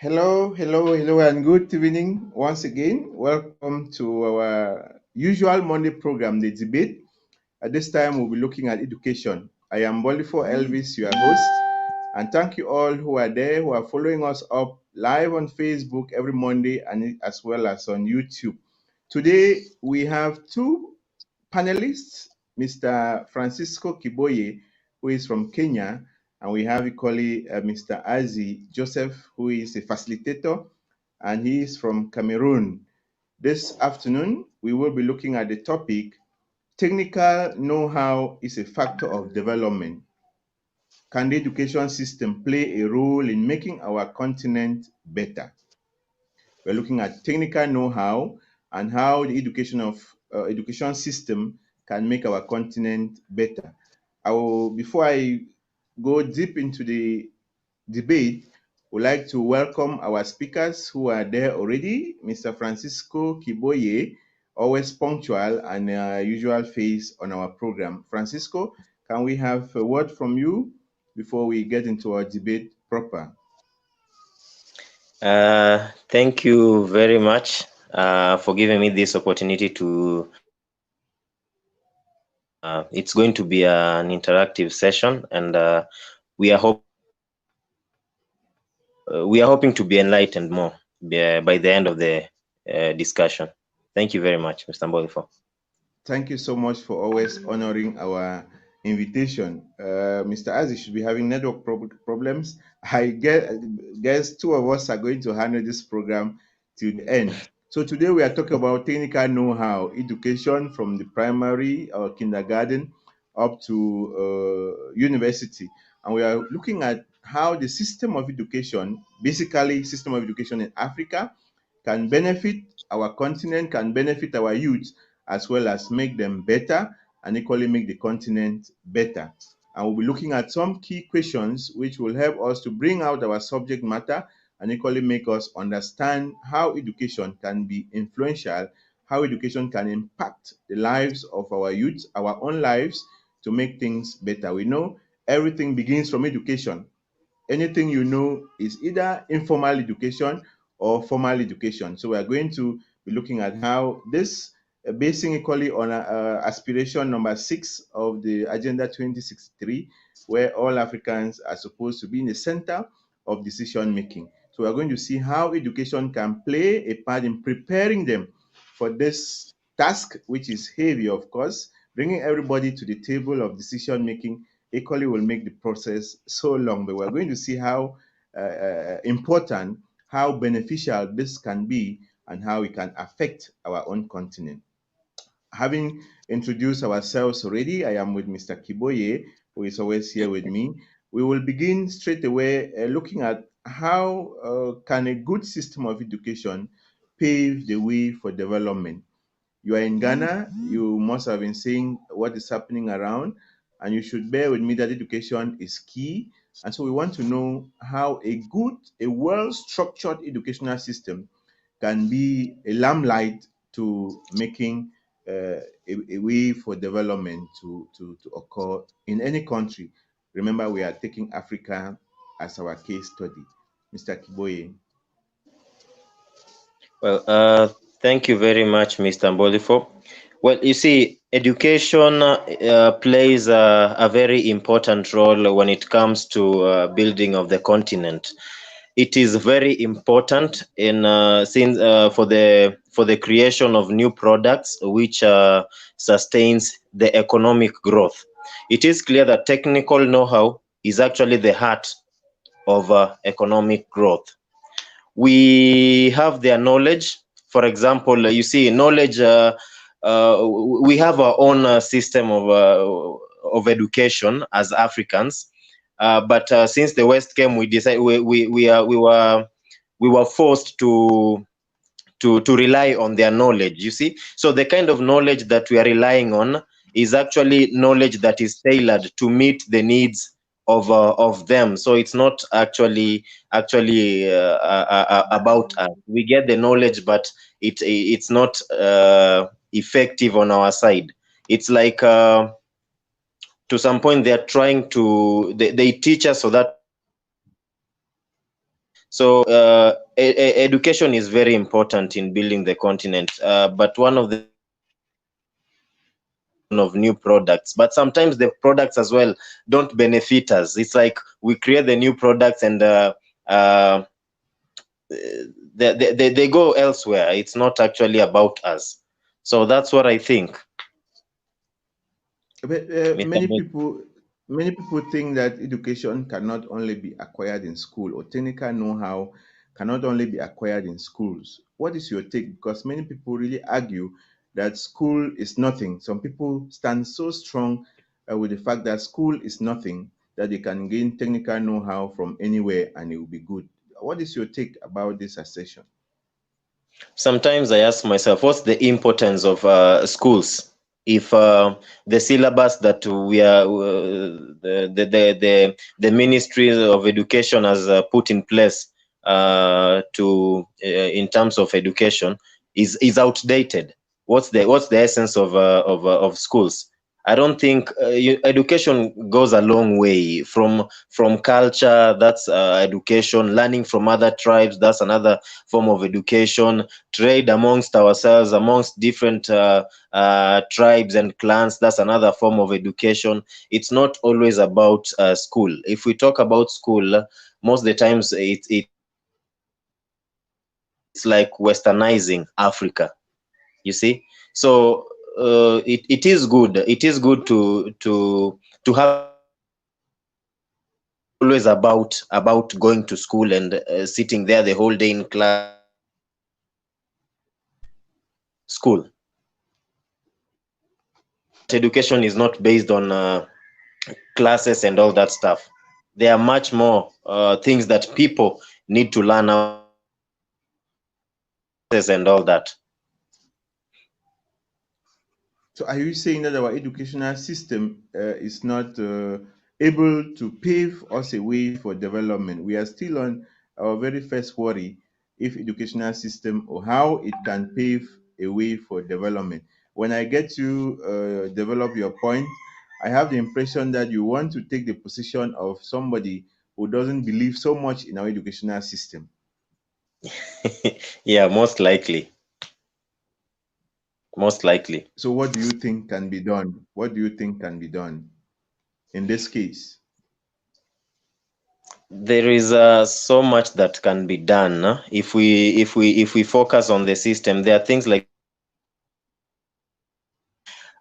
Hello, and good evening once again. Welcome to our usual Monday program, The Debate. At this time, we'll be looking at education. I am Bolifo Elvis, your host, and thank you all who are there, who are following us up live on Facebook every Monday and as well as on YouTube. Today, we have two panelists, Mr. Francisco Kiboye, who is from Kenya, and we have equally Mr. Azi Joseph, who is a facilitator, and he is from Cameroon. This afternoon, we will be looking at the topic, technical know-how is a factor of development. Can the education system play a role in making our continent better? We're looking at technical know-how and how the education system can make our continent better. Before I go deep into the debate, would like to welcome our speakers who are there already. Mr. Francisco Kiboye, always punctual and usual face on our program. Francisco, can we have a word from you before we get into our debate proper? Thank you very much for giving me this opportunity to. It's going to be an interactive session, and we are hoping to be enlightened more by the end of the discussion. Thank you very much, Mr. Mbolifo. Thank you so much for always honoring our invitation. Mr. Aziz should be having network problems. I guess two of us are going to handle this program to the end. So today we are talking about technical know-how, education from the primary or kindergarten up to university. And we are looking at how the system of education, basically system of education in Africa, can benefit our continent, can benefit our youth, as well as make them better and equally make the continent better. And we'll be looking at some key questions which will help us to bring out our subject matter and equally make us understand how education can be influential, how education can impact the lives of our youth, our own lives, to make things better. We know everything begins from education. Anything you know is either informal education or formal education. So we are going to be looking at how this basing equally on aspiration number 6 of the Agenda 2063, where all Africans are supposed to be in the center of decision making. So we're going to see how education can play a part in preparing them for this task, which is heavy, of course. Bringing everybody to the table of decision making equally will make the process so long. But we're going to see how important, how beneficial this can be, and how it can affect our own continent. Having introduced ourselves already, I am with Mr. Kiboye, who is always here with me. We will begin straight away looking at how can a good system of education pave the way for development. You are in Ghana, you must have been seeing what is happening around, and you should bear with me that education is key. And so we want to know how a well-structured educational system can be a lamplight to making a way for development to occur in any country. Remember, we are taking Africa as our case study. Mr. Kiboye. Well, thank you very much, Mr. Mbolifo. Well, you see, education plays a very important role when it comes to building of the continent. It is very important in for the creation of new products which sustains the economic growth. It is clear that technical know-how is actually the heart of economic growth. We have their knowledge. For example, you see, knowledge. We have our own system of education as Africans. But since the West came, we decided we were forced to rely on their knowledge. You see, so the kind of knowledge that we are relying on is actually knowledge that is tailored to meet the needs of them. So it's not actually about us. We get the knowledge, but it's not effective on our side. It's like to some point they are trying to they teach us so that So education is very important in building the continent, but one of the of new products, but sometimes the products as well don't benefit us. It's like we create the new products and uh, they go elsewhere. It's not actually about us. So that's what I think. But Mr. Bo- many people think that education cannot only be acquired in school, or technical know-how cannot only be acquired in schools. What is your take? Because many people really argue that school is nothing. Some people stand so strong with the fact that school is nothing, that they can gain technical know-how from anywhere and it will be good. What is your take about this assertion? Sometimes I ask myself, what's the importance of schools if the syllabus that we are the Ministry of Education has put in place to in terms of education is outdated? What's the essence of schools? I don't think education goes a long way from culture. That's education. Learning from other tribes. That's another form of education. Trade amongst ourselves, amongst different tribes and clans. That's another form of education. It's not always about school. If we talk about school, most of the times it's like westernizing Africa. You see, so it is good. It is good to have always about going to school and sitting there the whole day in class. School, but education is not based on classes and all that stuff. There are much more things that people need to learn out and all that. So are you saying that our educational system is not able to pave us a way for development? We are still on our very first worry, if educational system or how it can pave a way for development. When I get you develop your point, I have the impression that you want to take the position of somebody who doesn't believe so much in our educational system. Yeah, most likely. Most likely. So what do you think can be done? What do you think can be done in this case? There is so much that can be done if we focus on the system. There are things like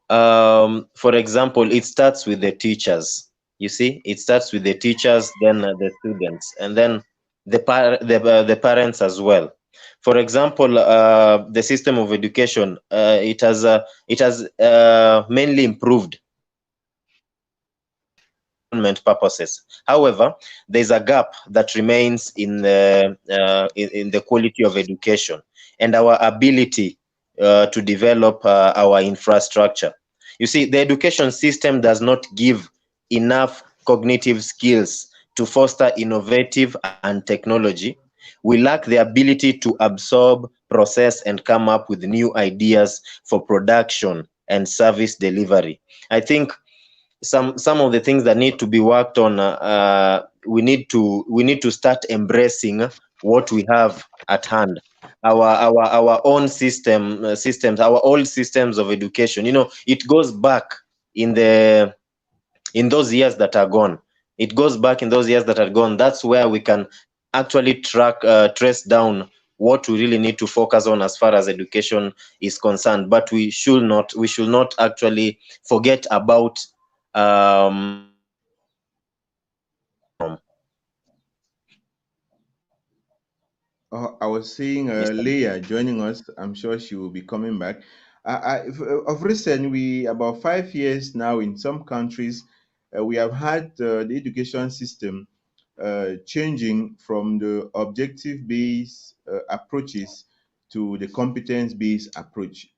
for example, it starts with the teachers. You see, it starts with the teachers, then the students, and then the parents as well. For example, the system of education, it has mainly improved government purposes. However, there's a gap that remains in the quality of education and our ability to develop our infrastructure. You see, the education system does not give enough cognitive skills to foster innovative and technology. We lack the ability to absorb, process, and come up with new ideas for production and service delivery. I think some of the things that need to be worked on, we need to start embracing what we have at hand, our own systems, our old systems of education. It goes back in the in those years that are gone. It goes back in those years that are gone. That's where we can actually trace down what we really need to focus on as far as education is concerned. But we should not actually forget about um I was seeing Mr. Leah joining us. I'm sure she will be coming back. Of recent, we about 5 years now in some countries, we have had the education system changing from the objective-based approaches to the competence-based approach.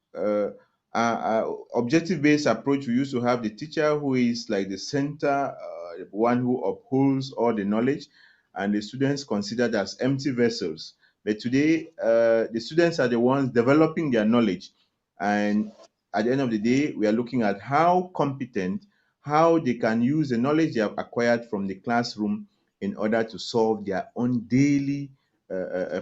Objective-based approach, we used to have the teacher who is like the center, one who upholds all the knowledge, and the students considered as empty vessels. But today, the students are the ones developing their knowledge. And at the end of the day, we are looking at how competent, how they can use the knowledge they have acquired from the classroom in order to solve their own daily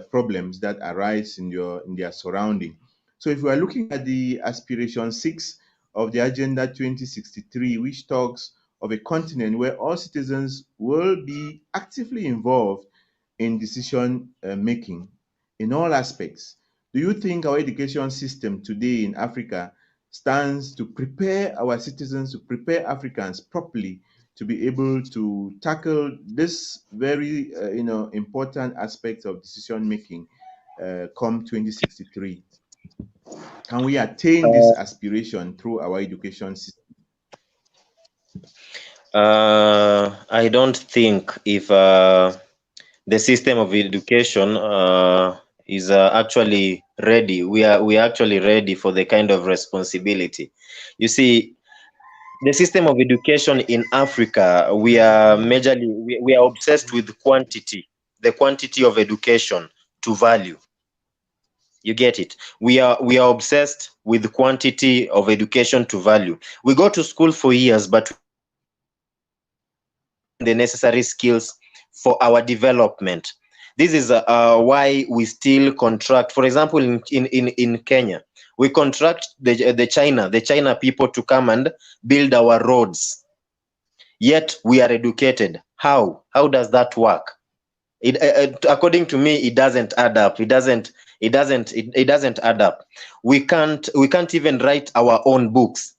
problems that arise in their surrounding. So if we are looking at the aspiration 6 of the Agenda 2063, which talks of a continent where all citizens will be actively involved in decision making in all aspects, do you think our education system today in Africa stands to prepare our citizens, to prepare Africans properly to be able to tackle this very important aspect of decision making come 2063? Can we attain this aspiration through our education system? I don't think if the system of education is actually ready. We are actually ready for the kind of responsibility. You see, the system of education in Africa, we are majorly we are obsessed with quantity, the quantity of education to value. You get it? We are obsessed with quantity of education to value. We go to school for years, but the necessary skills for our development. This is why we still contract. For example, in Kenya, we contract the China people to come and build our roads. Yet we are educated. How does that work? According to me, it doesn't add up. It doesn't add up. We can't even write our own books.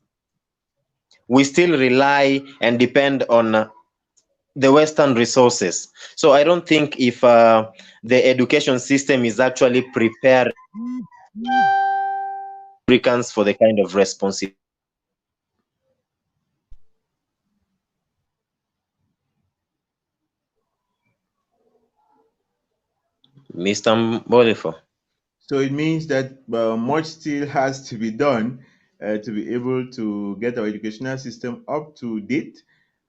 We still rely and depend on the Western resources. So I don't think if the education system is actually prepared Africans for the kind of responsibility. Mr. Mbolifo. So it means that much still has to be done to be able to get our educational system up to date.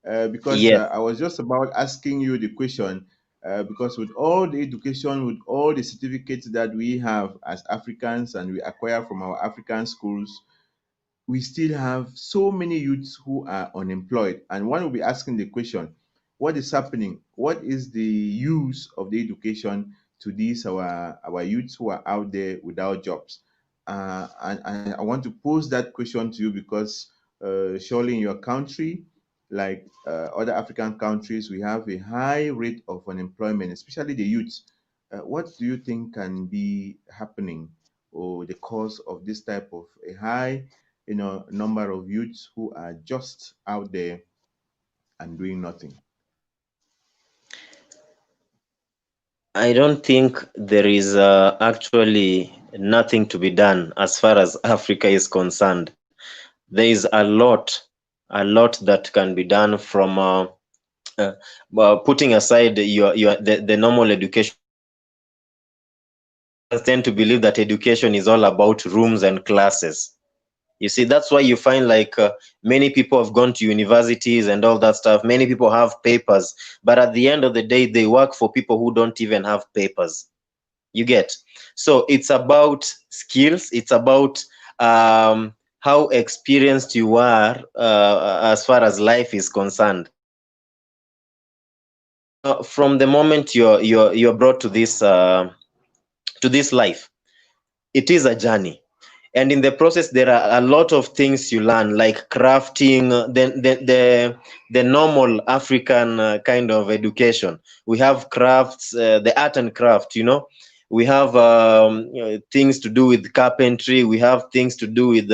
Because Yes. I was just about asking you the question, because with all the education, with all the certificates that we have as Africans and we acquire from our African schools, we still have so many youths who are unemployed. And one will be asking the question, what is happening? What is the use of the education to these our youths who are out there without jobs? And I want to pose that question to you because surely in your country, like other African countries, we have a high rate of unemployment, especially the youths. What do you think can be happening or the cause of this type of a high number of youths who are just out there and doing nothing? I don't think there is actually nothing to be done as far as Africa is concerned. There is a lot that can be done from putting aside the normal education. I tend to believe that education is all about rooms and classes. You see, that's why you find like many people have gone to universities and all that stuff. Many people have papers, but at the end of the day, they work for people who don't even have papers. You get? So it's about skills. It's about how experienced you are as far as life is concerned. From the moment you're brought to this life, it is a journey. And in the process, there are a lot of things you learn, like crafting, the normal African kind of education. We have crafts, the art and craft, we have things to do with carpentry. We have things to do with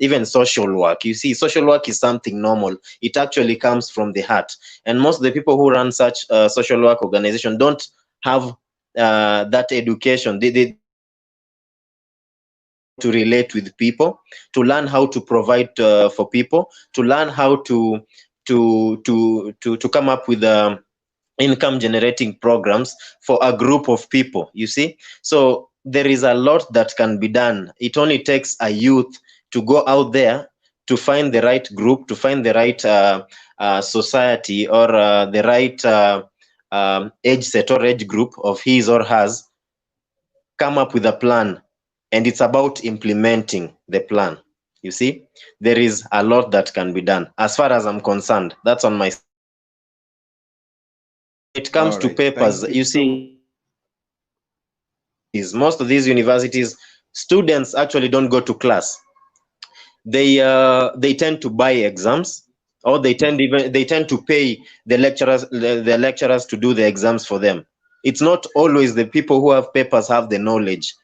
even social work. You see, social work is something normal. It actually comes from the heart. And most of the people who run such social work organization don't have that education. They to relate with people, to learn how to provide for people, to learn how to come up with income generating programs for a group of people, you see. So there is a lot that can be done. It only takes a youth to go out there to find the right group, to find the right society or the right age set or age group of his or hers, come up with a plan, and it's about implementing the plan. You see, there is a lot that can be done as far as I'm concerned. That's on my. It comes to papers, you see. most of these universities, students actually don't go to class. They tend to buy exams, or they tend to pay the lecturers to do the exams for them. It's not always the people who have papers have the knowledge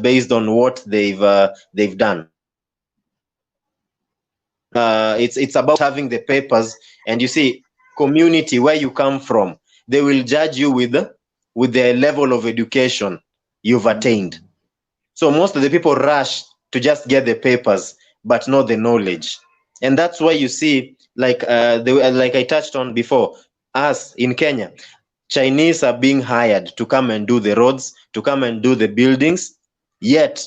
based on what they've done. It's about having the papers, and you see, community where you come from, they will judge you with the level of education you've attained. So most of the people rush to just get the papers, but not the knowledge. And that's why you see, like I touched on before, us in Kenya, Chinese are being hired to come and do the roads, to come and do the buildings, yet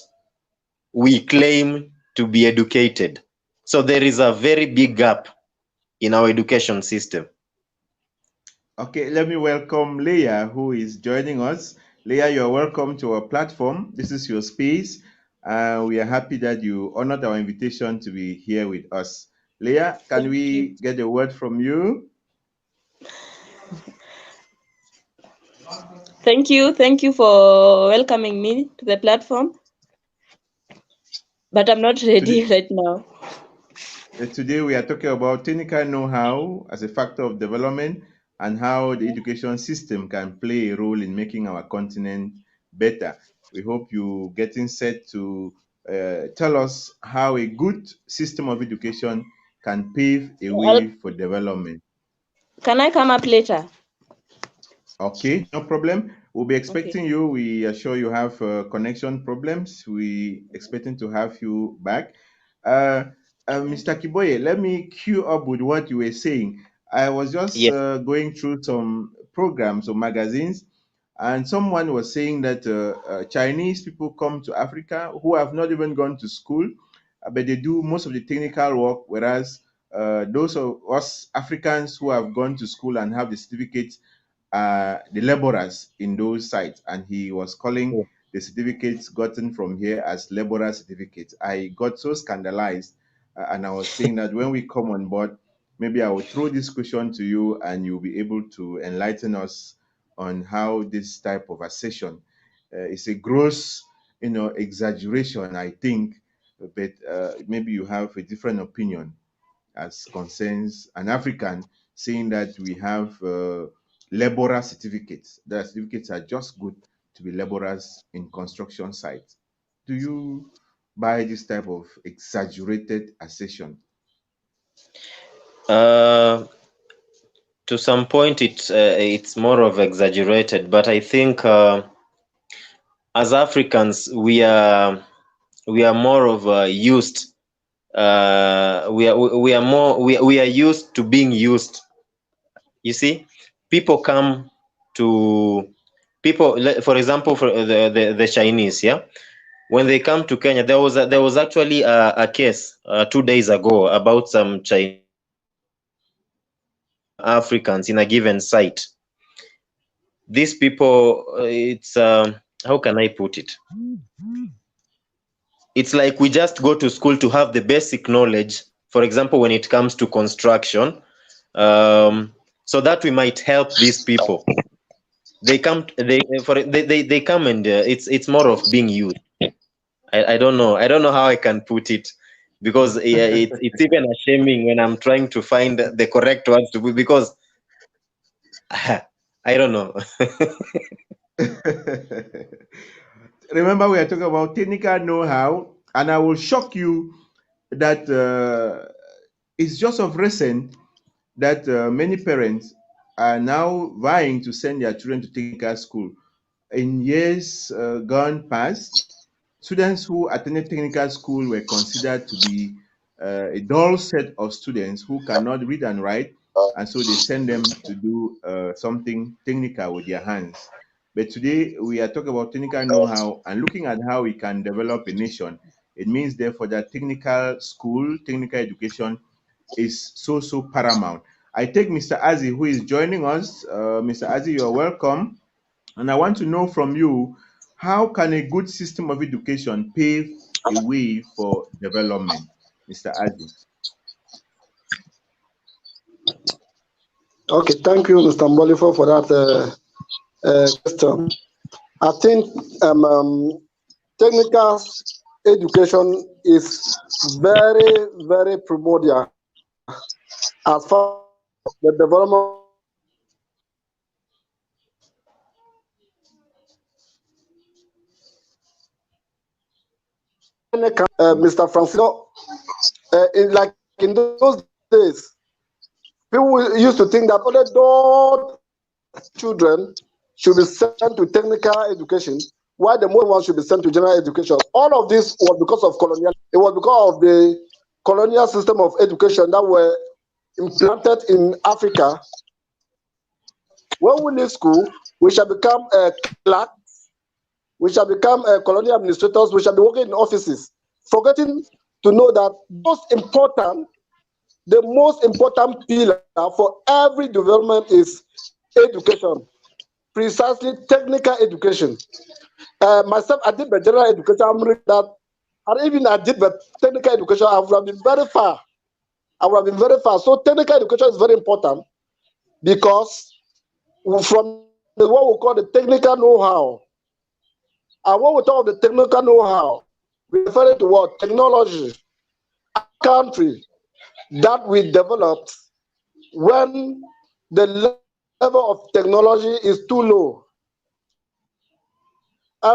we claim to be educated. So there is a very big gap in our education system. Okay, let me welcome Leah, who is joining us. Leah, you're welcome to our platform. This is your space. We are happy that you honored our invitation to be here with us. Leah, can we get a word from you? Thank you for welcoming me to the platform, but I'm not ready right now. Today we are talking about technical know-how as a factor of development and how the education system can play a role in making our continent better. We hope you're getting set to tell us how a good system of education can pave a way for development. Can I come up later? Okay, no problem. We'll be expecting you. We are sure you have connection problems. We expecting to have you back. Mr. Kiboye, let me queue up with what you were saying. I was just going through some programs or magazines, and someone was saying that Chinese people come to Africa who have not even gone to school, but they do most of the technical work, whereas those of us Africans who have gone to school and have the certificates, the laborers in those sites, and he was calling the certificates gotten from here as laborer certificates. I got so scandalized, and I was saying that when we come on board, maybe I will throw this question to you, and you'll be able to enlighten us on how this type of assertion is a gross, exaggeration, I think, but maybe you have a different opinion as concerns an African, saying that we have laborer certificates. The certificates are just good to be laborers in construction sites. Do you buy this type of exaggerated assertion? To some point, it's more of exaggerated, but I think as Africans, we are more of used. We are used to being used. You see, people come to for example, for the Chinese, yeah. When they come to Kenya, there was actually a case 2 days ago about some Chinese Africans in a given site. These people, it's how can I put it? It's like we just go to school to have the basic knowledge, for example, when it comes to construction, so that we might help these people. They come and it's more of being used. I don't know how I can put it, because it's even shaming when I'm trying to find the correct words to put, because I don't know. Remember, we are talking about technical know-how, and I will shock you that it's just of recent that many parents are now vying to send their children to technical school. In years gone past, students who attended technical school were considered to be a dull set of students who cannot read and write, and so they send them to do something technical with their hands. But today we are talking about technical know-how and looking at how we can develop a nation. It means therefore that technical school, technical education is so paramount. I take Mr. Azi, who is joining us. Mr. Azi, you're welcome. And I want to know from you, how can a good system of education pave a way for development? Mr. Azi. Okay, thank you, Mr. Mbolifo, for that question. I think technical education is very, very primordial as far as the development of Mr. Francisco, like in those days, people used to think that only those children should be sent to technical education, while the most ones should be sent to general education. All of this was because of colonial. It was because of the colonial system of education that were implanted in Africa. When we leave school, we shall become clerks, we shall become colonial administrators, we shall be working in offices, forgetting to know that the most important pillar for every development is education, precisely technical education. Myself, I did my general education, I'm reading that, and even I did my technical education, I would have been very far. I would have been very far. So technical education is very important because from what we call the technical know-how, and when we talk of the technical know-how, we refer to what? Technology. A country that we developed when the level of technology is too low. I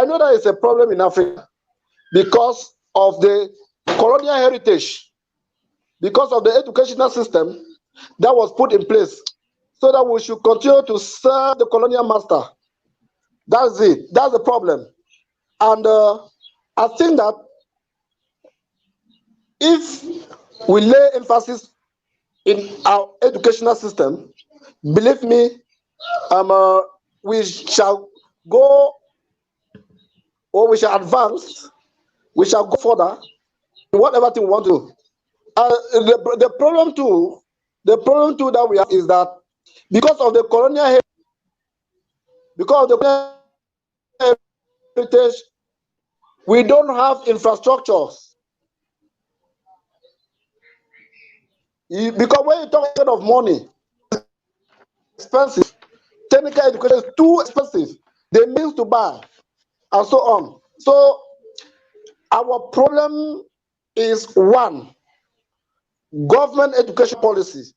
know that is a problem in Africa because of the colonial heritage, because of the educational system that was put in place, so that we should continue to serve the colonial master. That's it. That's the problem. And I think that if we lay emphasis in our educational system, believe me, we shall go, or we shall advance, we shall go further in whatever thing we want to do. The problem too that we have is that because of the colonial heritage, we don't have infrastructures. Because when you talk of money, expensive. Technical education is too expensive. The means to buy, and so on. So our problem is one: government education policy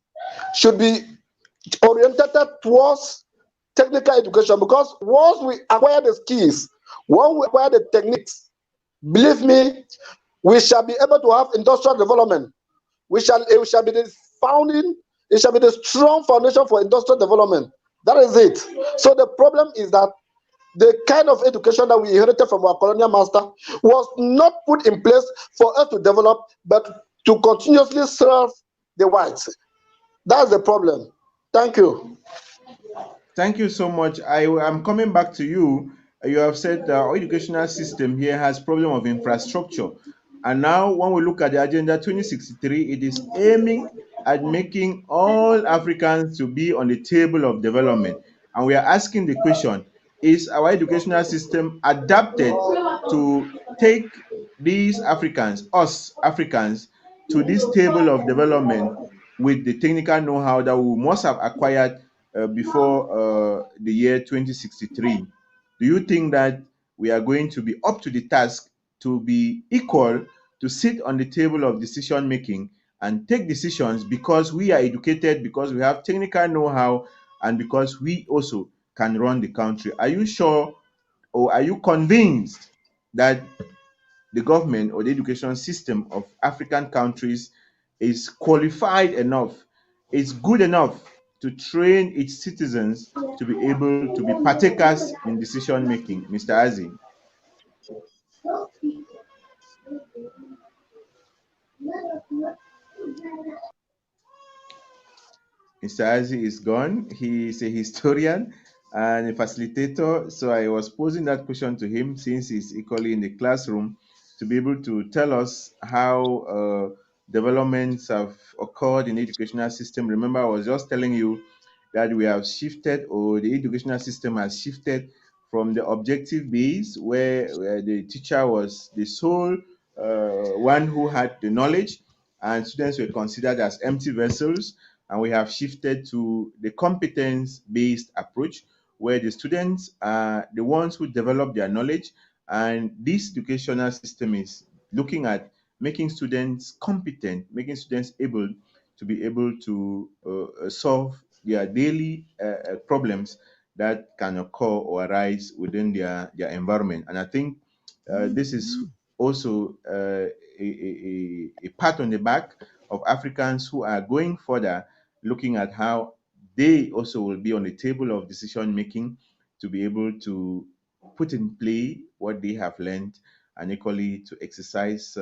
should be oriented towards technical education, because once we acquire the skills, once we acquire the techniques, believe me, we shall be able to have industrial development. It shall be the founding, it shall be the strong foundation for industrial development. That is it. So the problem is that the kind of education that we inherited from our colonial master was not put in place for us to develop, but to continuously serve the whites. That's the problem. Thank you. Thank you so much. I'm coming back to you. You have said our educational system here has problem of infrastructure. And now when we look at the Agenda 2063, it is aiming at making all Africans to be on the table of development. And we are asking the question, is our educational system adapted to take these Africans, us Africans, to this table of development with the technical know-how that we must have acquired before the year 2063? Do you think that we are going to be up to the task to be equal to sit on the table of decision making and take decisions because we are educated, because we have technical know-how, and because we also can run the country? Are you sure, or are you convinced that the government or the education system of African countries is qualified enough, is good enough to train its citizens to be able to be partakers in decision making? Mr. Azi. Mr. Azi is gone. He is a historian and a facilitator. So I was posing that question to him, since he's equally in the classroom, to be able to tell us how developments have occurred in the educational system. Remember, I was just telling you that we have shifted, or the educational system has shifted from the objective base, where the teacher was the sole one who had the knowledge, and students were considered as empty vessels. And we have shifted to the competence-based approach, where the students are the ones who develop their knowledge, and this educational system is looking at making students competent, making students able to be able to solve their daily problems that can occur or arise within their environment. And I think this is also a pat on the back of Africans who are going further, looking at how they also will be on the table of decision making to be able to put in play what they have learned, and equally to exercise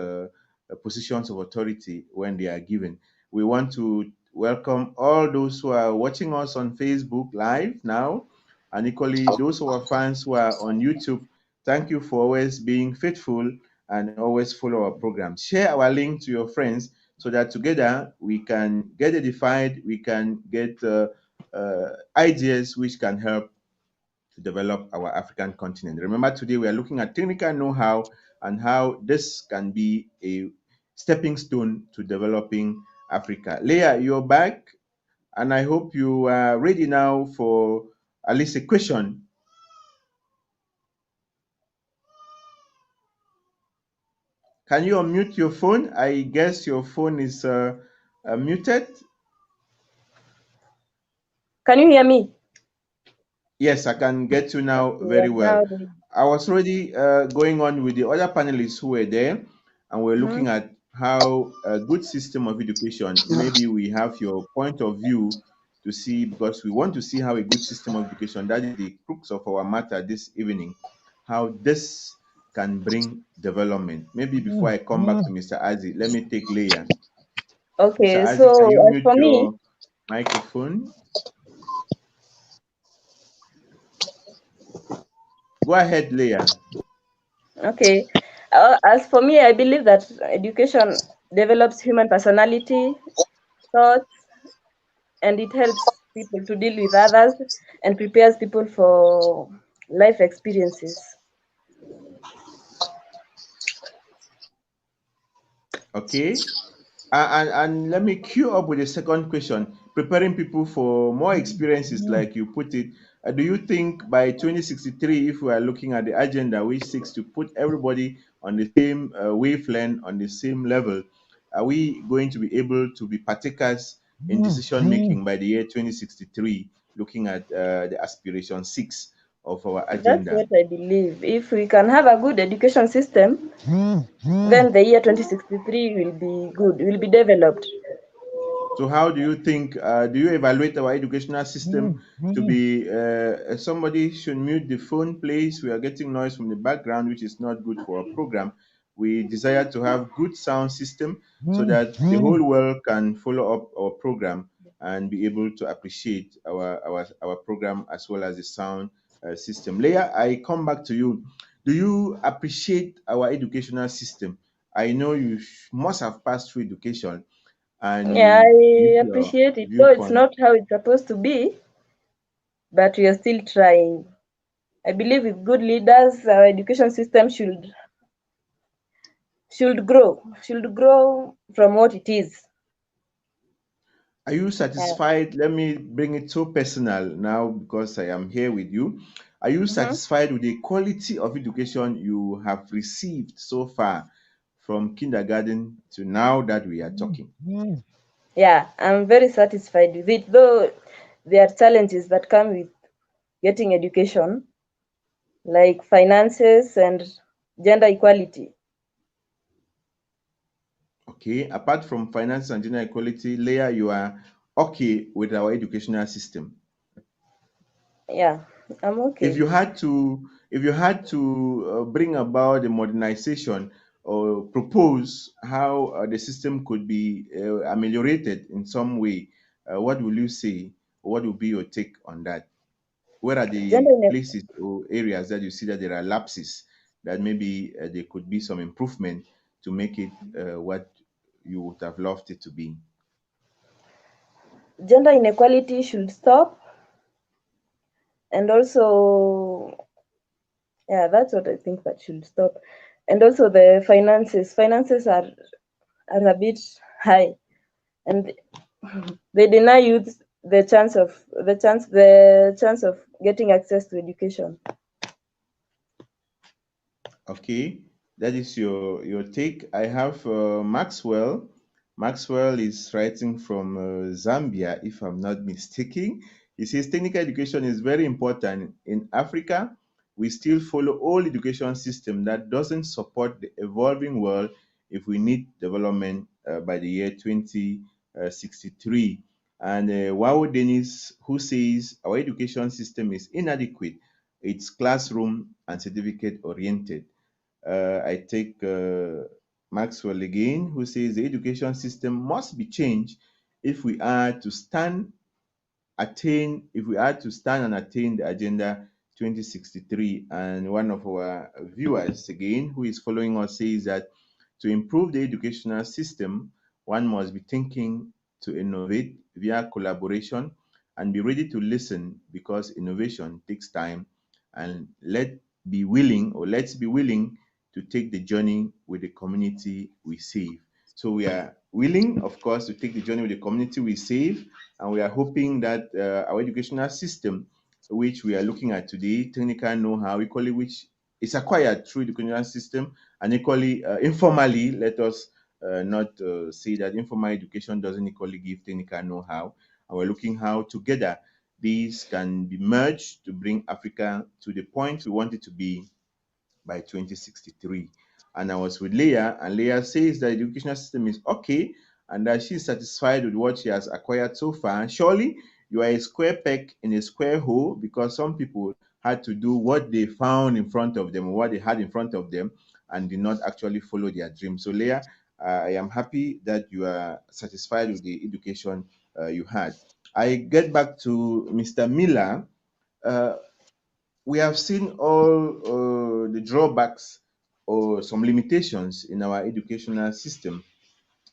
positions of authority when they are given. We want to welcome all those who are watching us on Facebook Live now, and equally those of our fans who are on YouTube. Thank you for always being faithful and always follow our program. Share our link to your friends so that together we can get edified, we can get ideas which can help to develop our African continent. Remember, today we are looking at technical know-how and how this can be a stepping stone to developing Africa. Leah, you're back, and I hope you are ready now for at least a question. Can you unmute your phone? I guess your phone is muted. Can you hear me? Yes, I can get you now Okay, very well. now I was already going on with the other panelists who were there, and we're looking at how a good system of education, maybe we have your point of view to see, because we want to see how a good system of education, that is the crux of our matter this evening, how this can bring development. Maybe before I come back to Mr. Azi, let me take Leah. Mr. okay, Azi, so can you as mute for me, your microphone? Go ahead, Leah. okay, as for me, I believe that education develops human personality, thoughts, and it helps people to deal with others and prepares people for life experiences. Okay. And let me queue up with a second question. Preparing people for more experiences, like you put it. Do you think by 2063, if we are looking at the agenda which seeks to put everybody on the same wavelength, on the same level, are we going to be able to be partakers in decision making by the year 2063, looking at the aspiration 6 of our That's agenda? what I believe. If we can have a good education system, then the year 2063 will be good, will be developed. So how do you think, do you evaluate our educational system to be, somebody should mute the phone, please. We are getting noise from the background, which is not good for our program. We desire to have good sound system so that the whole world can follow up our program and be able to appreciate our program as well as the sound system. Leah, I come back to you. Do you appreciate our educational system? I know you must have passed through education, and Yeah, you give I your appreciate it, though it's viewpoint. not how it's supposed to be, but we are still trying. I believe with good leaders, our education system should grow from what it is. Are you Yeah. satisfied? Let me bring it so personal now because I am here with you. Are you satisfied with the quality of education you have received so far from kindergarten to now that we are talking? Yeah, I'm very satisfied with it, though there are challenges that come with getting education, like finances and gender equality. Okay, apart from finance and gender equality, Leah, you are okay with our educational system. Yeah, I'm If okay. you had to bring about the modernization or propose how the system could be ameliorated in some way, what will you say? What will be your take on that? Where are the Gender ine- places or areas that you see that there are lapses that maybe there could be some improvement to make it what you would have loved it to be? Gender inequality should stop, and also, yeah, that's what I think that should stop. And also the finances are a bit high, and they deny youth the chance of getting access to education. Okay, that is your take. I have Maxwell. Maxwell is writing from Zambia, if I'm not mistaken. He says technical education is very important. In Africa, we still follow old education system that doesn't support the evolving world if we need development by the year 2063. And Wao Dennis, who says our education system is inadequate. It's classroom and certificate oriented. I take Maxwell again, who says the education system must be changed if we are to stand and attain the agenda 2063. And one of our viewers again who is following us says that to improve the educational system, one must be thinking to innovate via collaboration and be ready to listen, because innovation takes time, and let's be willing to take the journey with the community we save. So we are willing, of course, to take the journey with the community we save, and we are hoping that our educational system, which we are looking at today, technical know-how, equally which is acquired through the educational system, and equally informally, let us not say that informal education doesn't equally give technical know-how, and we're looking how together these can be merged to bring Africa to the point we want it to be by 2063. And I was with Leah, and Leah says that the educational system is okay and that she's satisfied with what she has acquired so far. Surely you are a square peg in a square hole, because some people had to do what they found in front of them or what they had in front of them and did not actually follow their dream. So Leah, I am happy that you are satisfied with the education you had. I get back to Mr. Miller. We have seen all the drawbacks or some limitations in our educational system.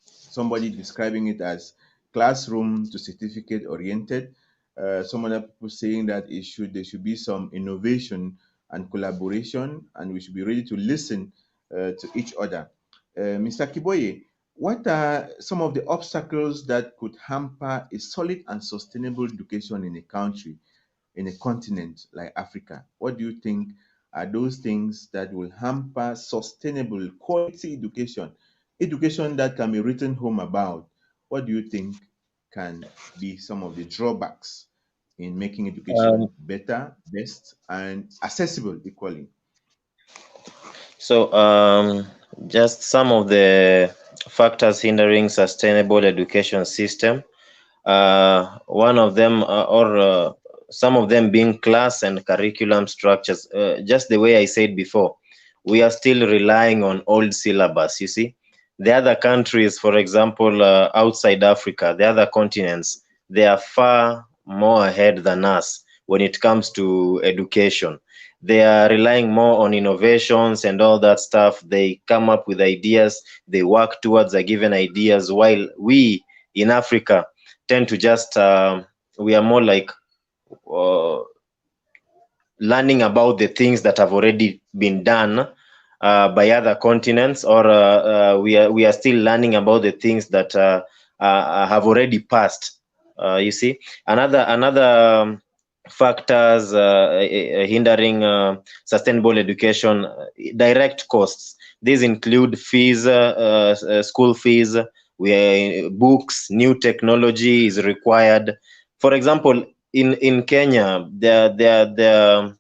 Somebody describing it as classroom to certificate oriented. Some other people saying that there should be some innovation and collaboration, and we should be ready to listen to each other. Mr. Kiboye, what are some of the obstacles that could hamper a solid and sustainable education in a country, in a continent like Africa? What do you think are those things that will hamper sustainable quality education that can be written home about? What do you think can be some of the drawbacks in making education better, best, and accessible equally? So, just some of the factors hindering sustainable education system. One of them, some of them being class and curriculum structures. Just the way I said before, we are still relying on old syllabus. You see, the other countries, for example, outside Africa, the other continents, they are far more ahead than us when it comes to education. They are relying more on innovations and all that stuff. They come up with ideas, they work towards a given ideas, while we in Africa tend to just we are more like learning about the things that have already been done by other continents, or we are still learning about the things that have already passed. You see, another factors hindering sustainable education, direct costs. These include fees, school fees, books, new technology is required. For example, in Kenya, the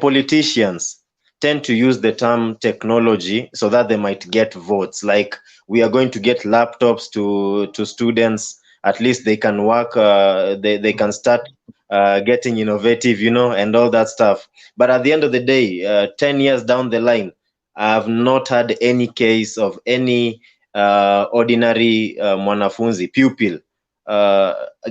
politicians tend to use the term technology so that they might get votes. Like, we are going to get laptops to students, at least they can work, they can start getting innovative, and all that stuff. But at the end of the day, 10 years down the line, I have not had any case of any ordinary mwanafunzi pupil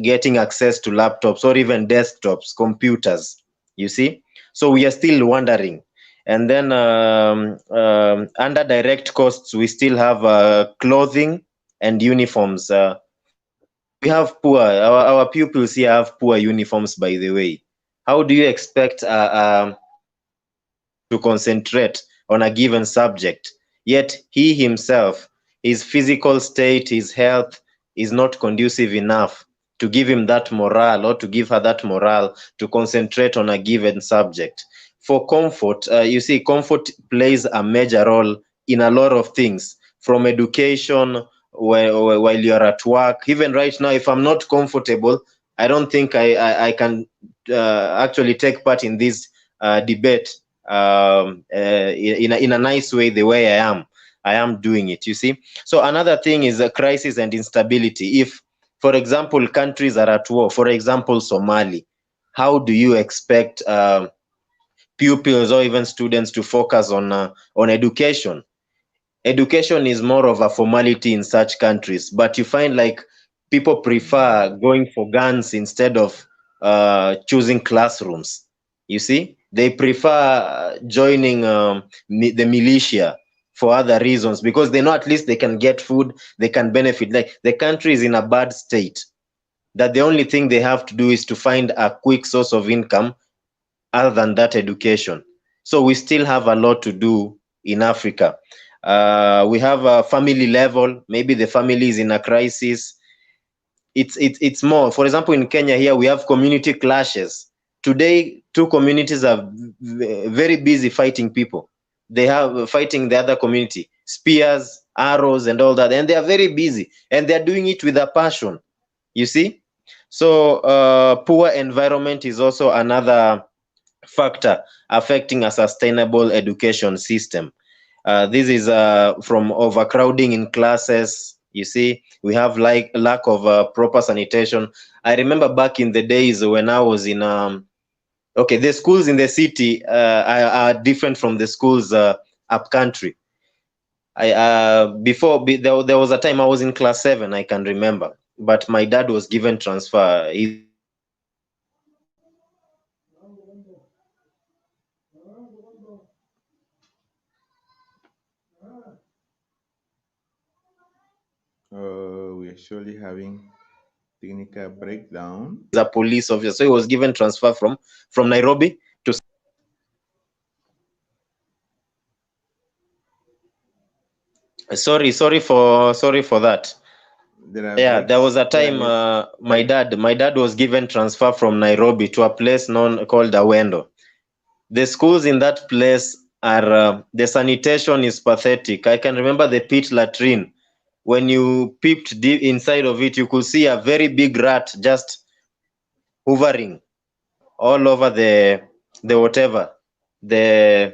getting access to laptops or even desktops, computers, you see. So we are still wondering. And then under direct costs, we still have clothing and uniforms. We have our pupils here have poor uniforms, by the way. How do you expect to concentrate on a given subject, yet he himself, his physical state, his health is not conducive enough to give him that morale or to give her that morale to concentrate on a given subject. For comfort, you see, comfort plays a major role in a lot of things, from education, while you're at work. Even right now, if I'm not comfortable, I don't think I can actually take part in this debate in a nice way, the way I am doing it, you see. So another thing is a crisis and instability. If, for example, countries are at war, for example, Somali, how do you expect pupils or even students to focus on education? Education is more of a formality in such countries, but you find like people prefer going for guns instead of choosing classrooms. You see, they prefer joining the militia for other reasons, because they know at least they can get food, they can benefit. Like, the country is in a bad state that the only thing they have to do is to find a quick source of income other than that education. So we still have a lot to do in Africa. We have a family level, maybe the family is in a crisis. It's more, for example, in Kenya here, we have community clashes. Today, two communities are very busy fighting people. They have fighting the other community, spears, arrows, and all that, and they are very busy, and they're doing it with a passion, you see. So poor environment is also another factor affecting a sustainable education system. This is from overcrowding in classes. You see, we have like lack of proper sanitation. I remember back in the days when I was in okay, the schools in the city are different from the schools up country. There was a time I was in class 7, I can remember, but my dad was given transfer. We are surely having technical breakdown. A police officer, so he was given transfer from Nairobi to. Sorry for that. There was a time my dad was given transfer from Nairobi to a place known called Awendo. The schools in that place are the sanitation is pathetic. I can remember the pit latrine. When you peeped deep inside of it, you could see a very big rat just hovering all over the whatever, the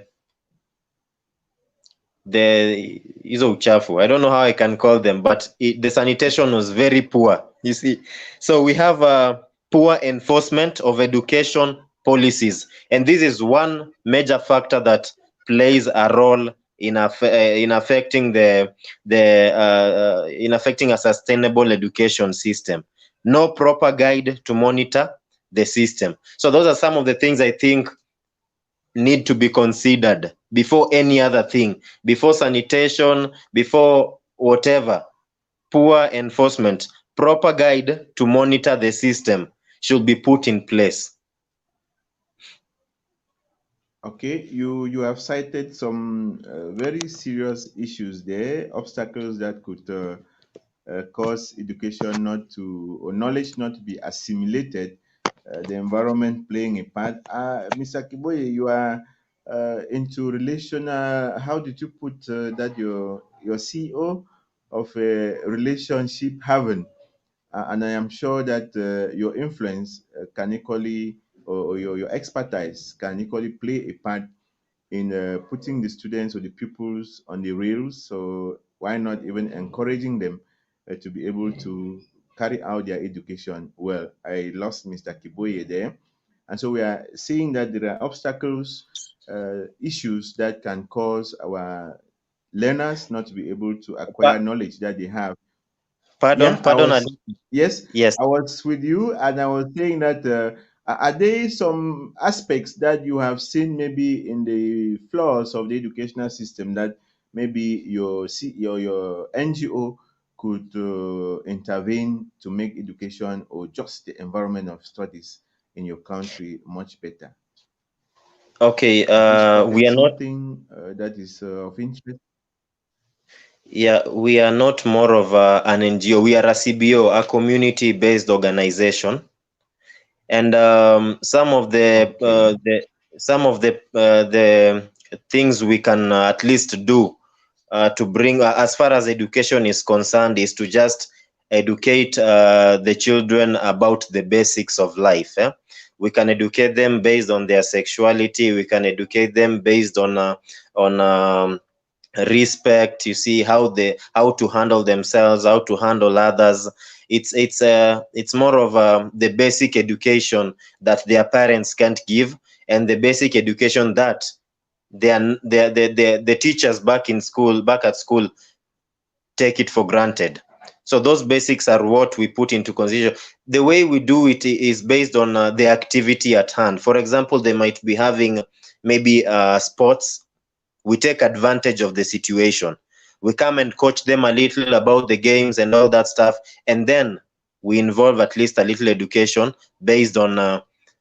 hizo uchafu. I don't know how I can call them, but the sanitation was very poor, you see. So we have poor enforcement of education policies, and this is one major factor that plays a role in affecting in affecting a sustainable education system. No proper guide to monitor the system. So those are some of the things I think need to be considered before any other thing, before sanitation, before whatever. Poor enforcement, proper guide to monitor the system should be put in place. Okay, you have cited some very serious issues there, obstacles that could cause education not to, or knowledge not to be assimilated, the environment playing a part. Mr. Kiboye, you are into relational, how did you put that your CEO of a relationship haven? And I am sure that your influence can equally, or your expertise can equally play a part in putting the students or the pupils on the rails. So why not even encouraging them to be able to carry out their education well? I lost Mr. Kiboye there. And so we are seeing that there are obstacles, issues that can cause our learners not to be able to acquire knowledge that they have. Pardon. Yes, Yes. I was with you, and I was saying that are there some aspects that you have seen maybe in the flaws of the educational system that maybe your NGO could intervene to make education or just the environment of studies in your country much better? Okay, we are not. Something that is of interest. Yeah, we are not more of an NGO. We are a CBO, a community-based organization, and some of Okay. the things we can at least do to bring, as far as education is concerned, is to just educate the children about the basics of life. We can educate them based on their sexuality. We can educate them based on respect. You see how to handle themselves, how to handle others. It's more of the basic education that their parents can't give, and the basic education that the teachers back at school take it for granted. So those basics are what we put into consideration. The way we do it is based on the activity at hand. For example, they might be having maybe sports. We take advantage of the situation. We come and coach them a little about the games and all that stuff, and then we involve at least a little education based on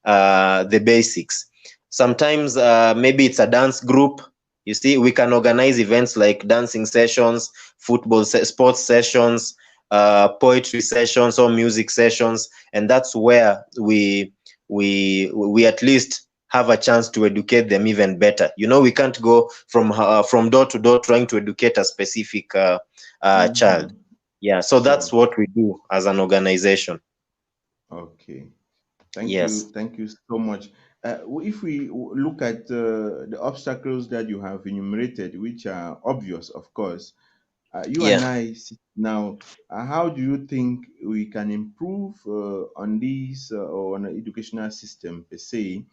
the basics. Sometimes maybe it's a dance group. You see, we can organize events like dancing sessions, sports sessions, poetry sessions, or music sessions, and that's where we at least have a chance to educate them even better. You know, we can't go from door to door trying to educate a specific child. Mhm. Yeah, so that's Sure. what we do as an organization. Okay. Yes. Thank you so much. If we look at the obstacles that you have enumerated, which are obvious, of course, you Yeah. and I now, how do you think we can improve on these or on the educational system per se,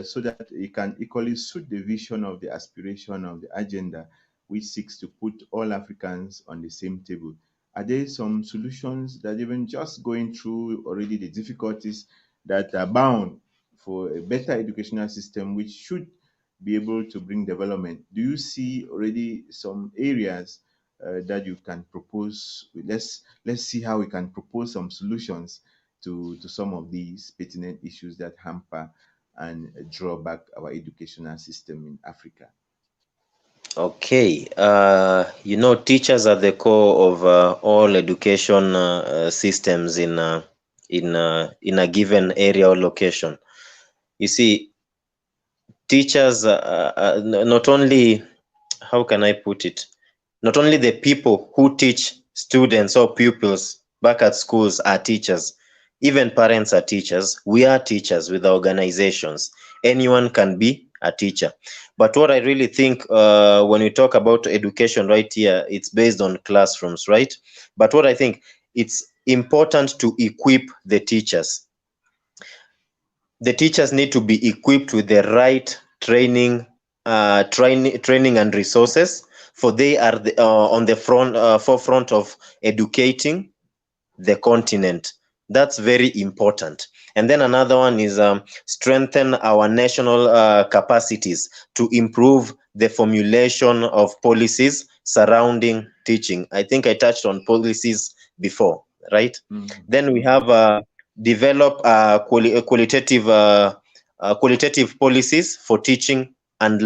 so that it can equally suit the vision of the aspiration of the agenda, which seeks to put all Africans on the same table? Are there some solutions that even just going through already the difficulties that are bound for a better educational system, which should be able to bring development? Do you see already some areas that you can propose? Let's see how we can propose some solutions to some of these pertinent issues that hamper and draw back our educational system in Africa. Okay. You know, teachers are the core of all education systems in a given area or location. You see, teachers not only, how can I put it? Not only the people who teach students or pupils back at schools are teachers, even parents are teachers. We are teachers with organizations. Anyone can be a teacher. But what I really think when we talk about education right here, it's based on classrooms, right? But what I think, it's important to equip the teachers. The teachers need to be equipped with the right training and resources, for they are on the forefront of educating the continent. That's very important. And then another one is strengthen our national capacities to improve the formulation of policies surrounding teaching. I think I touched on policies before, right? Mhm, Then we mhm. have develop qualitative policies for teaching and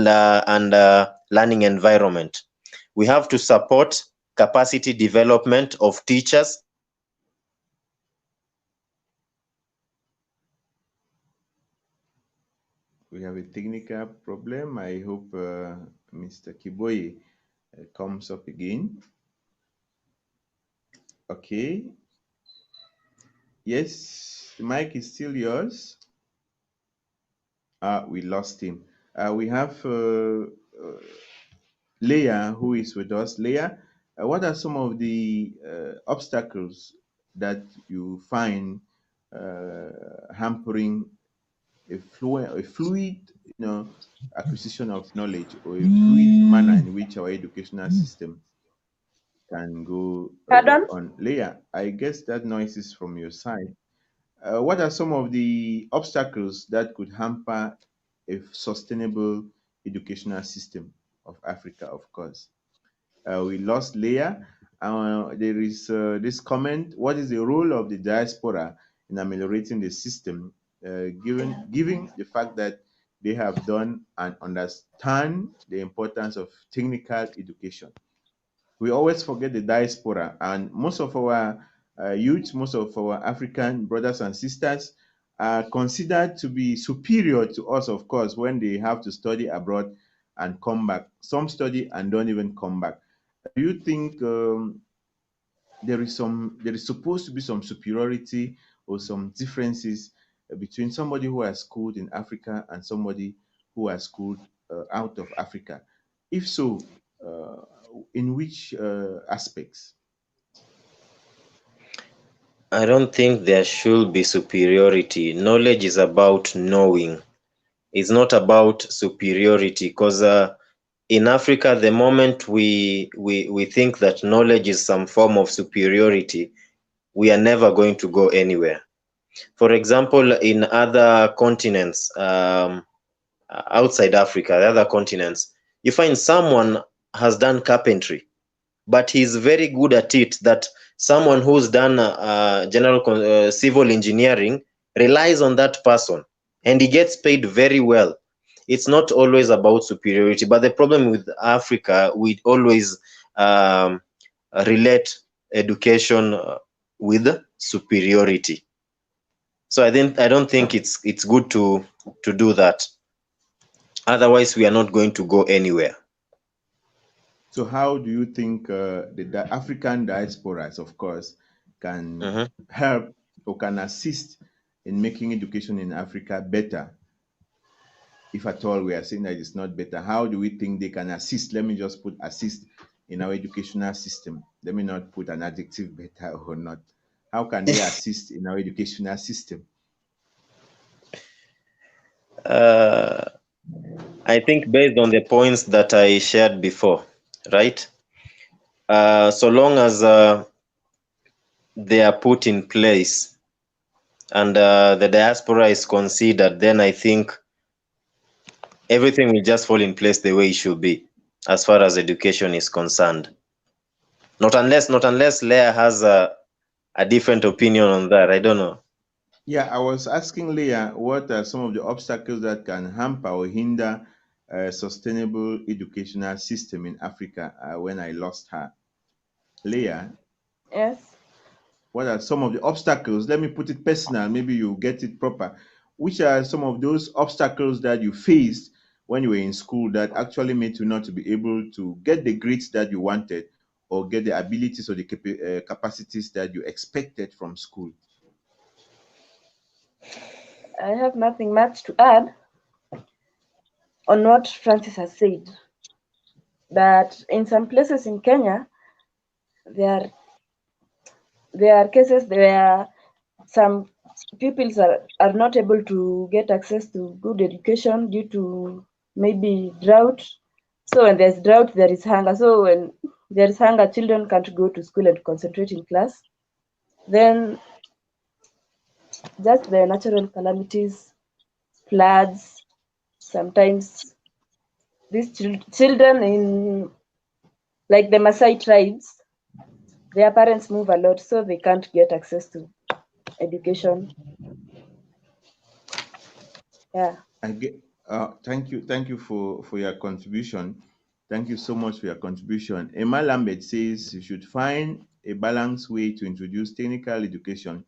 learning environment. We have to support capacity development of teachers. We have a technical problem. I hope Mr. Kiboye comes up again. Okay. Yes, the mic is still yours. We lost him. We have Leah, who is with us. Leah, what are some of the obstacles that you find hampering a fluid, acquisition of knowledge, or a fluid manner in which our educational system can go Pardon? on? Leah, I guess that noise is from your side. What are some of the obstacles that could hamper a sustainable educational system of Africa, of course? We lost Leah. There is this comment: what is the role of the diaspora in ameliorating the system, given the fact that they have done and understand the importance of technical education? we always forget the diaspora, and most of our youth, most of our African brothers and sisters are considered to be superior to us, of course, when they have to study abroad and come back. Some study and don't even come back. Do you think there is supposed to be some superiority or some differences between somebody who has schooled in Africa and somebody who has schooled out of Africa? If so, in which aspects? I don't think there should be superiority. Knowledge is about knowing. It's not about superiority, because in Africa, the moment we think that knowledge is some form of superiority, we are never going to go anywhere. For example, in other continents, outside Africa, the other continents, you find someone has done carpentry, but he's very good at it, that someone who's done general civil engineering relies on that person, and he gets paid very well. It's not always about superiority, but the problem with Africa, we always relate education with superiority. So I don't think it's good to do that. Otherwise, we are not going to go anywhere. So how do you think the African diasporas, of course, can help or can assist in making education in Africa better? If at all we are saying that it's not better, how do we think they can assist? Let me just put assist in our educational system. Let me not put an adjective better or not. How can they assist in our educational system? I think based on the points that I shared before, right? So long as they are put in place and the diaspora is considered, then I think everything will just fall in place the way it should be, as far as education is concerned. Not unless Leah has a different opinion on that. I don't know. Yeah, I was asking Leah, what are some of the obstacles that can hamper or hinder a sustainable educational system in Africa when I lost her? Leah? Yes. What are some of the obstacles? Let me put it personal, maybe you get it proper. Which are some of those obstacles that you faced when you were in school that actually made you not to be able to get the grades that you wanted or get the abilities or the capacities that you expected from school? I have nothing much to add on what Francis has said. That in some places in Kenya, there are cases where some pupils are not able to get access to good education due to maybe drought. So when there's drought, there is hunger. So when there is hunger, children can't go to school and concentrate in class. Then just the natural calamities, floods, sometimes these children in like the Maasai tribes, their parents move a lot, so they can't get access to education. Yeah. Thank you for your contribution. Thank you so much for your contribution. Emma Lambert says you should find a balanced way to introduce technical education.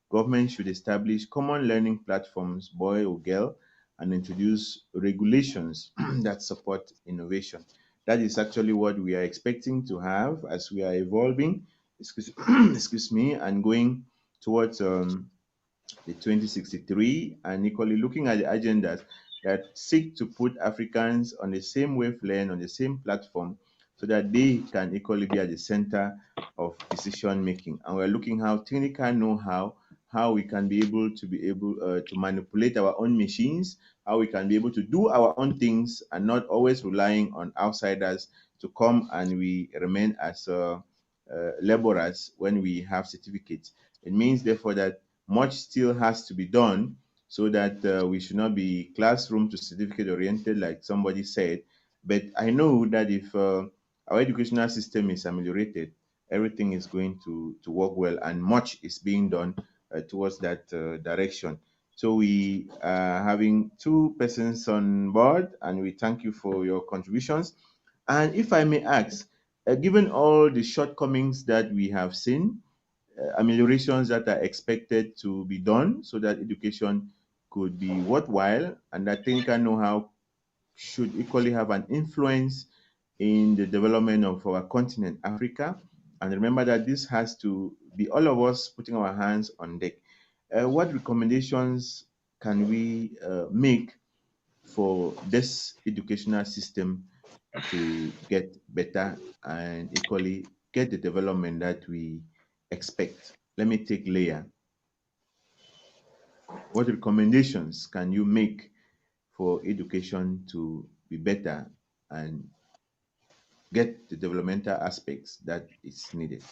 Government should establish common learning platforms, boy or girl, and introduce regulations that support innovation. That is actually what we are expecting to have as we are evolving, excuse me, and going towards the 2063, and equally looking at the agendas that seek to put Africans on the same wavelength, on the same platform, so that they can equally be at the center of decision making. And we're looking how technical know-how, how we can be able to manipulate our own machines, how we can be able to do our own things and not always relying on outsiders to come and we remain as laborers when we have certificates. It means therefore that much still has to be done so that we should not be classroom to certificate oriented like somebody said. But I know that if our educational system is ameliorated, everything is going to work well, and much is being done towards that direction. So we are having two persons on board, and we thank you for your contributions. And if I may ask, given all the shortcomings that we have seen, ameliorations that are expected to be done so that education could be worthwhile, and that technical know-how should equally have an influence in the development of our continent, Africa. And remember that this has to be all of us putting our hands on deck. What recommendations can we make for this educational system to get better and equally get the development that we expect? Let me take Leah. What recommendations can you make for education to be better and get the developmental aspects that is needed?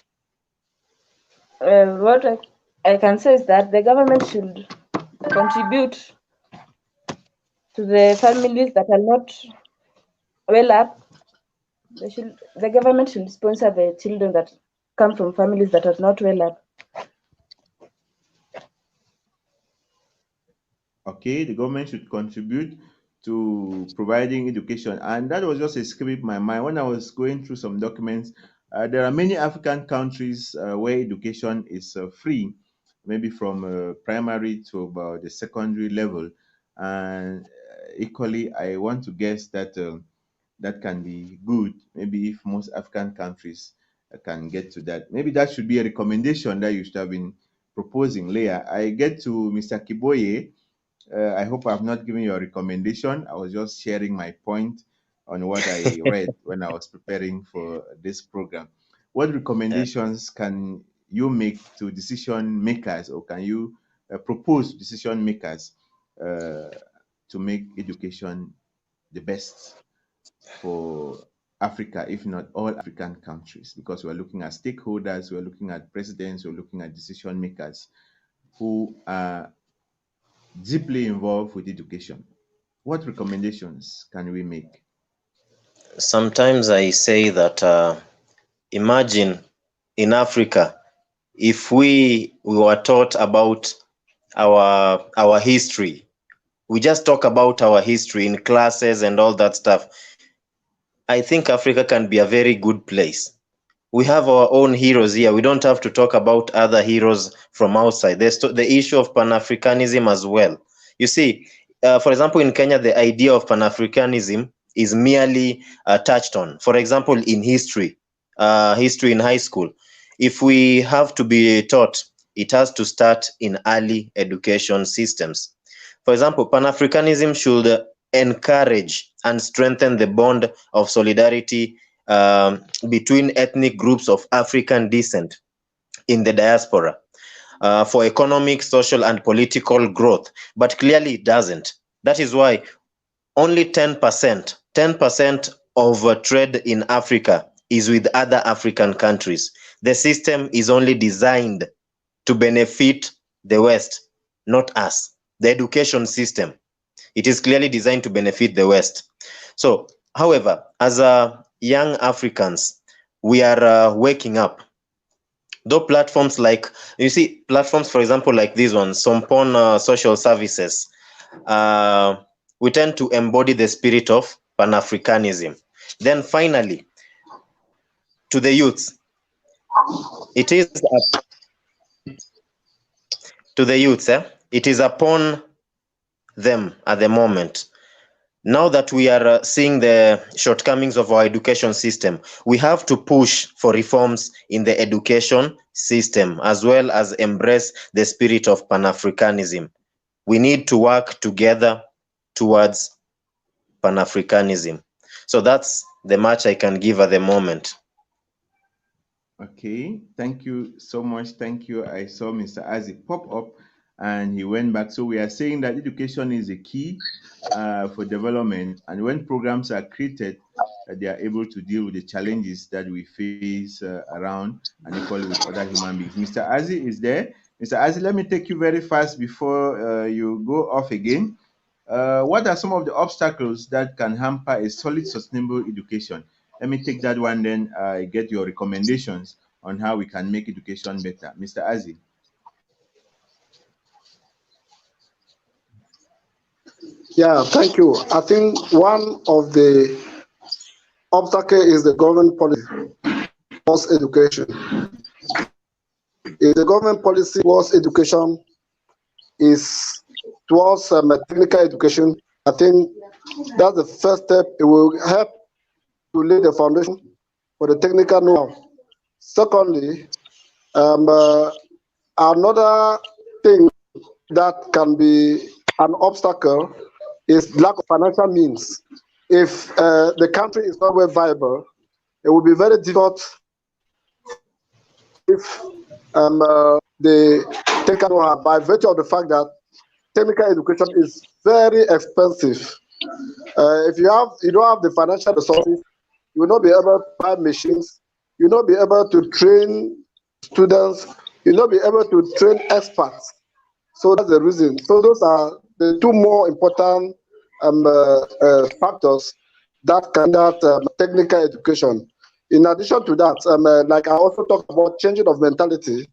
What I can say is that the government should contribute to the families that are not well up. The government should sponsor the children that come from families that are not well up. Okay, the government should contribute to providing education. And that was just escaping my mind when I was going through some documents. There are many African countries where education is free, maybe from primary to about the secondary level. And equally, I want to guess that that can be good. Maybe if most African countries can get to that, maybe that should be a recommendation that you should have been proposing. Leah, I get to Mr. Kiboye. I hope I've not given you a recommendation. I was just sharing my point on what I read when I was preparing for this program. What recommendations can you make to decision makers, or can you propose decision makers to make education the best for Africa, if not all African countries? Because we're looking at stakeholders, we're looking at presidents, we're looking at decision makers who are deeply involved with education. What recommendations can we make? Sometimes I say that imagine in Africa, if we were taught about our history, we just talk about our history in classes and all that stuff, I think Africa can be a very good place. We have our own heroes here. We don't have to talk about other heroes from outside. There's the issue of Pan-Africanism as well. You see, for example, in Kenya, the idea of Pan-Africanism is merely touched on. For example, in history in high school, if we have to be taught, it has to start in early education systems. For example, Pan-Africanism should encourage and strengthen the bond of solidarity between ethnic groups of African descent in the diaspora for economic, social, and political growth. But clearly it doesn't. That is why only 10% of trade in Africa is with other African countries. The system is only designed to benefit the West, not us. The education system, it is clearly designed to benefit the West. So, however, as young Africans, we are waking up. Though platforms like, you see, platforms, for example, like this one, Sompon Social Services, we tend to embody the spirit of Pan-Africanism. Then finally, to the youths, it is it is upon them at the moment. Now that we are seeing the shortcomings of our education system, we have to push for reforms in the education system, as well as embrace the spirit of Pan-Africanism. We need to work together towards Pan-Africanism. So that's the much I can give at the moment. Okay, thank you so much. Thank you. I saw Mr. Azi pop up and he went back. So we are saying that education is a key for development, and when programs are created, they are able to deal with the challenges that we face around and equally with other human beings. Mr. Azi is there. Mr. Azi, let me take you very fast before you go off again. What are some of the obstacles that can hamper a solid, sustainable education? Let me take that one, then get your recommendations on how we can make education better. Mr. Azi. Yeah, thank you. I think one of the obstacles is the government policy. towards education. If the government policy towards education is towards technical education, I think that's the first step. It will help to lay the foundation for the technical know-how. Secondly, another thing that can be an obstacle is lack of financial means. If the country is not well viable, it will be very difficult if the technical know-how, by virtue of the fact that technical education is very expensive. If you don't have the financial resources, you will not be able to buy machines, you will not be able to train students, you will not be able to train experts. So that's the reason. So those are the two more important factors that can that technical education. In addition to that, like I also talked about changing of mentality.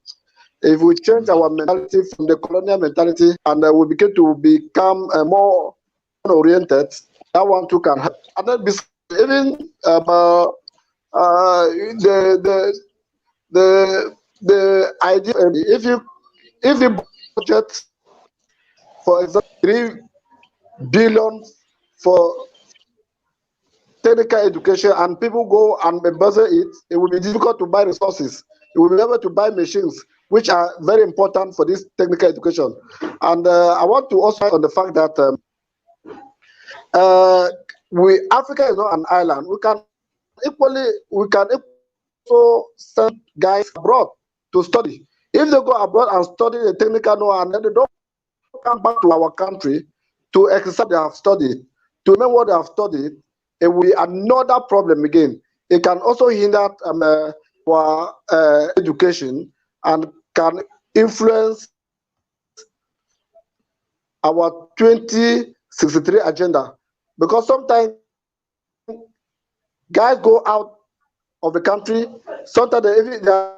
If we change our mentality from the colonial mentality and we begin to become more oriented, that one too can help. And then even the idea, if you budget, for example, 3 billion for technical education and people go and embezzle it, it will be difficult to buy resources. You will be able to buy machines, which are very important for this technical education. And I want to also on the fact that Africa is not an island. We can also send guys abroad to study. If they go abroad and study the technical know-how and then they don't come back to our country to exercise they have studied, to remember what they have studied, it will be another problem again. It can also hinder our education and can influence our 2063 agenda. Because sometimes guys go out of the country, sometimes they are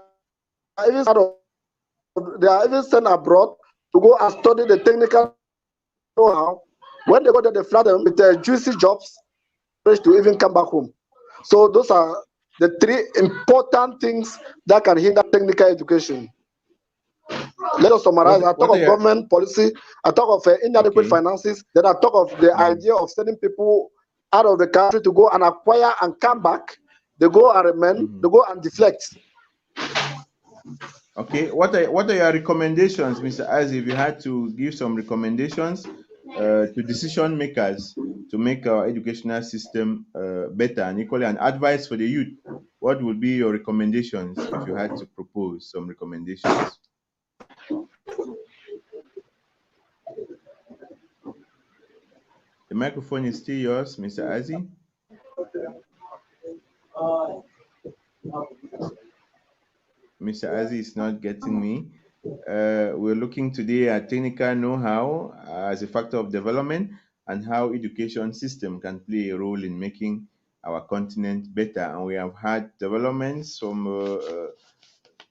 even sent abroad to go and study the technical know-how. When they go there, they fly them with their juicy jobs to even come back home. So those are the 3 important things that can hinder technical education. Let us summarize. I talk of government policy, I talk of inadequate finances, then I talk of the idea of sending people out of the country to go and acquire and come back. They go and remain, they go and deflect. Okay, what are your recommendations, Mr. Azi, if you had to give some recommendations to decision makers to make our educational system better and equally an advice for the youth? What would be your recommendations if you had to propose some recommendations? The microphone is still yours, Mr. Azi. Mr. Azi is not getting me. We're looking today at technical know-how as a factor of development and how education system can play a role in making our continent better. And we have had developments from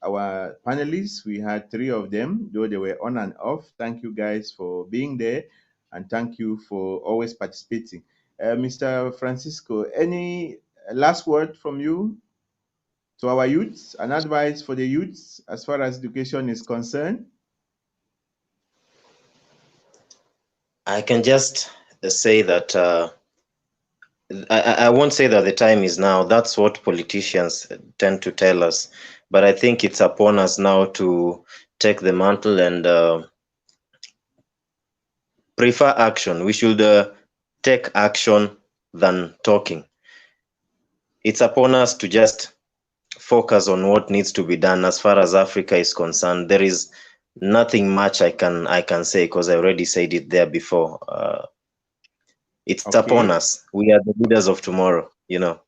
our panelists. We had 3 of them, though they were on and off. Thank you guys for being there, and thank you for always participating. Mr. Francisco, any last word from you to our youths, an advice for the youths as far as education is concerned? I can just say that I won't say that the time is now. That's what politicians tend to tell us. But I think it's upon us now to take the mantle and prefer action. We should take action than talking. It's upon us to just focus on what needs to be done as far as Africa is concerned. There is nothing much I can say because I already said it there before. It's upon us. We are the leaders of tomorrow, you know.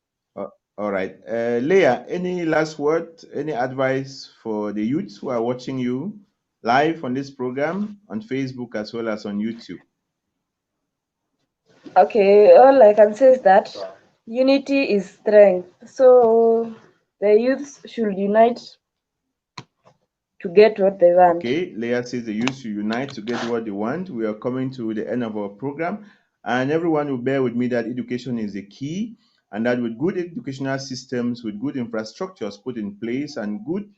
All right. Leah, any last word, any advice for the youths who are watching you live on this program on Facebook as well as on YouTube? Okay, all I can say is that unity is strength. So the youths should unite to get what they want. Okay, Leah says the youth should unite to get what they want. We are coming to the end of our program, and everyone will bear with me that education is the key. and that with good educational systems, with good infrastructures put in place, and good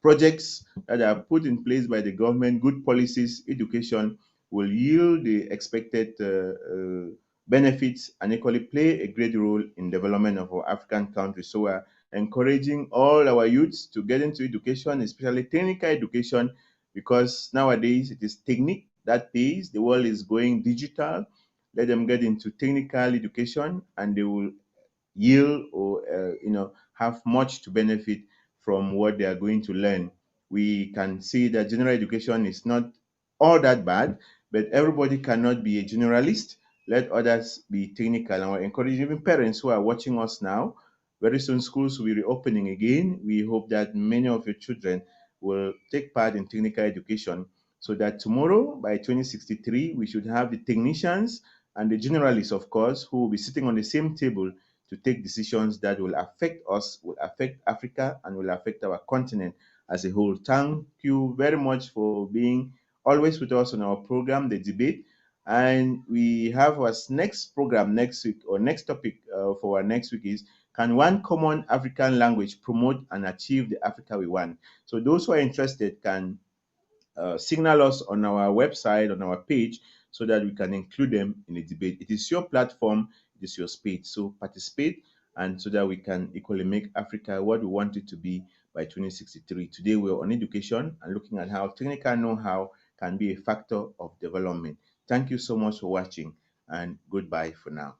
projects that are put in place by the government, good policies, education will yield the expected benefits and equally play a great role in development of our African countries. So we're encouraging all our youths to get into education, especially technical education, because nowadays it is technique that pays. The world is going digital. Let them get into technical education, and they will yield or have much to benefit from what they are going to learn. We can see that general education is not all that bad, but everybody cannot be a generalist. Let others be technical, and we're encouraging even parents who are watching us now. Very soon schools will be reopening again. We hope that many of your children will take part in technical education, so that tomorrow by 2063 we should have the technicians and the generalists, of course, who will be sitting on the same table to take decisions that will affect us, will affect Africa, and will affect our continent as a whole. Thank you very much for being always with us on our program, The Debate. And we have our next program next week, or next topic for our next week is, can one common African language promote and achieve the Africa we want? So those who are interested can signal us on our website, on our page, so that we can include them in the debate. It is your platform, it is your space. So participate, and so that we can equally make Africa what we want it to be by 2063. Today we're on education and looking at how technical know-how can be a factor of development. Thank you so much for watching, and goodbye for now.